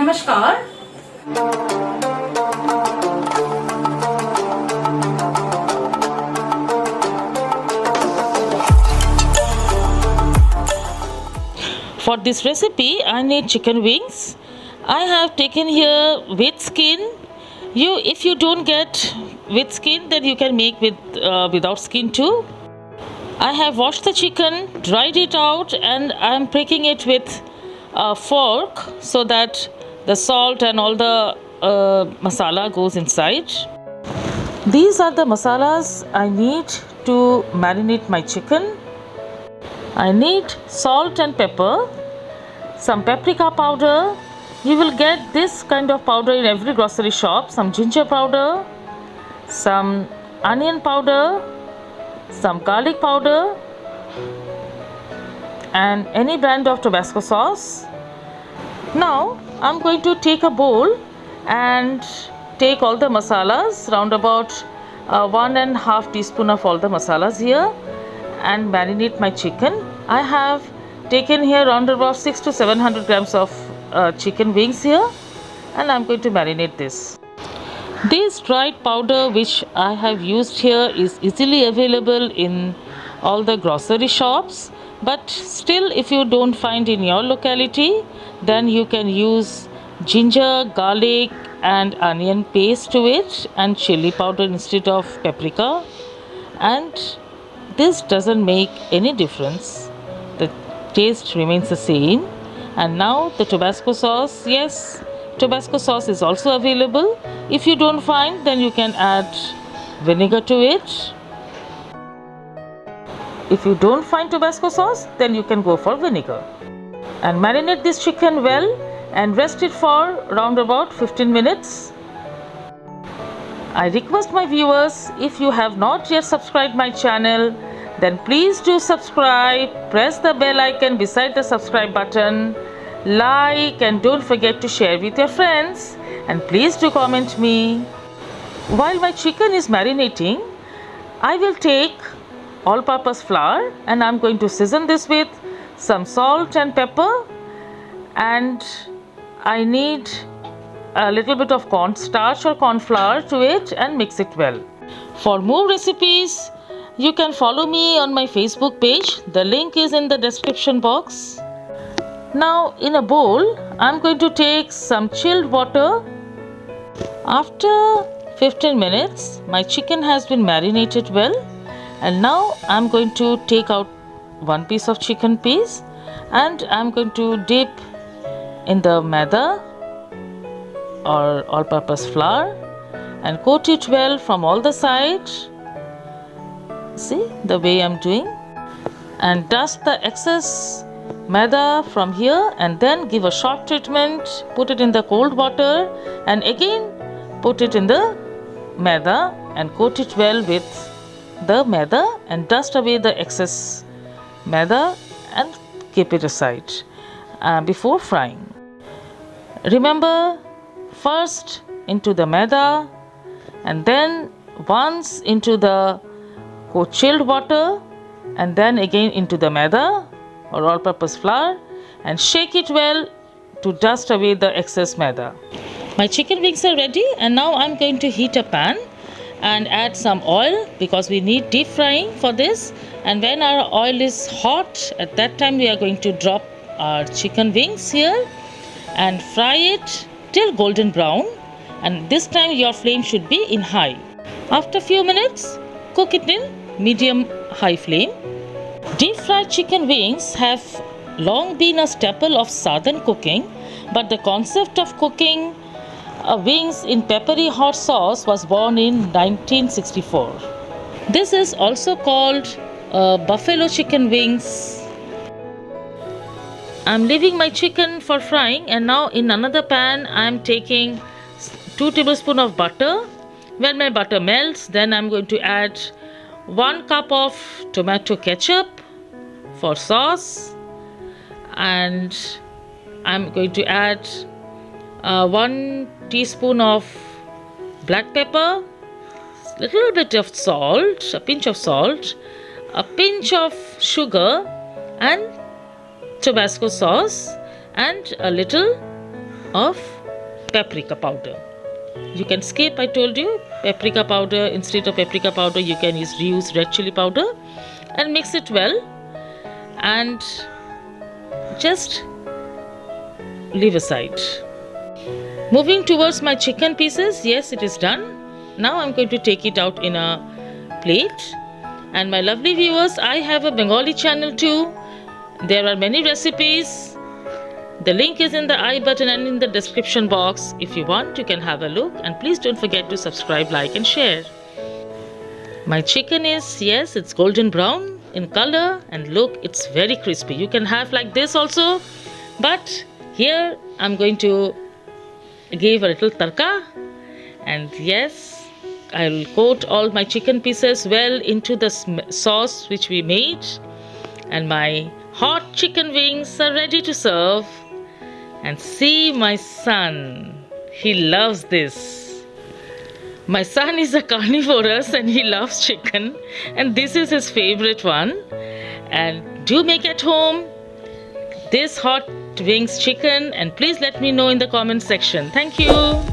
Namaskar. For this recipe, I need chicken wings. I have taken here with skin. If you don't get with skin, then you can make without skin too. I have washed the chicken, dried it out, and I am pricking it with a fork so that the salt and all the masala goes inside. These are the masalas I need to marinate my chicken. I need salt and pepper, some paprika powder. You will get this kind of powder in every grocery shop. Some ginger powder, some onion powder, some garlic powder, and any brand of Tabasco sauce. Now I'm going to take a bowl and take all the masalas, round about 1.5 teaspoon of all the masalas here, and marinate my chicken. I have taken here around about 600 to 700 grams of chicken wings here, and I'm going to marinate this. This dried powder which I have used here is easily available in all the grocery shops, but still if you don't find in your locality, then you can use ginger, garlic and onion paste to it, and chili powder instead of paprika, and this doesn't make any difference. The taste remains the same. And now the Tabasco sauce. Yes, Tabasco sauce is also available. If you don't find, then you can add vinegar to it. If you don't find Tabasco sauce, then you can go for vinegar. And marinate this chicken well and rest it for around about 15 minutes. I request my viewers, if you have not yet subscribed my channel, then please do subscribe, press the bell icon beside the subscribe button, like, and don't forget to share with your friends, and please do comment me. While my chicken is marinating, I will take all-purpose flour and I'm going to season this with some salt and pepper, and I need a little bit of cornstarch or corn flour to it, and mix it well. For more recipes, you can follow me on my Facebook page. The link is in the description box. Now in a bowl, I'm going to take some chilled water. After 15 minutes, my chicken has been marinated well, and now I'm going to take out one piece of chicken piece, and I'm going to dip in the maida or all-purpose flour and coat it well from all the sides. See the way I'm doing, and dust the excess maida from here, and then give a short treatment. Put it in the cold water and again put it in the maida and coat it well with the maida, and dust away the excess maida and keep it aside before frying. Remember, first into the maida and then once into the chilled water, and then again into the maida or all-purpose flour, and shake it well to dust away the excess maida. My chicken wings are ready, and now I'm going to heat a pan and add some oil because we need deep frying for this. And when our oil is hot, at that time we are going to drop our chicken wings here and fry it till golden brown, and this time your flame should be in high. After a few minutes, cook it in medium high flame. Deep fried chicken wings have long been a staple of southern cooking, but the concept of cooking wings in peppery hot sauce was born in 1964. This is also called buffalo chicken wings. I'm leaving my chicken for frying, and now in another pan I'm taking 2 tablespoons of butter. When my butter melts, then I'm going to add 1 cup of tomato ketchup for sauce, and I'm going to add 1 teaspoon of black pepper, little bit of salt, a pinch of salt, a pinch of sugar, and Tabasco sauce, and a little of paprika powder. You can skip, I told you, paprika powder. Instead of paprika powder, you can reuse red chili powder, and mix it well and just leave aside. Moving towards my chicken pieces, yes, it is done. Now I'm going to take it out in a plate. And my lovely viewers, I have a Bengali channel too. There are many recipes. The link is in the I button and in the description box. If you want, you can have a look, and please don't forget to subscribe, like and share. My chicken is, yes, it's golden brown in color, and look, it's very crispy. You can have like this also, but here I'm going to give a little tarka, and yes, I'll coat all my chicken pieces well into the sauce which we made, and my hot chicken wings are ready to serve. And see my son, he loves this. My son is a carnivorous and he loves chicken, and this is his favorite one. And do make at home this hot wings chicken, and please let me know in the comment section. Thank you.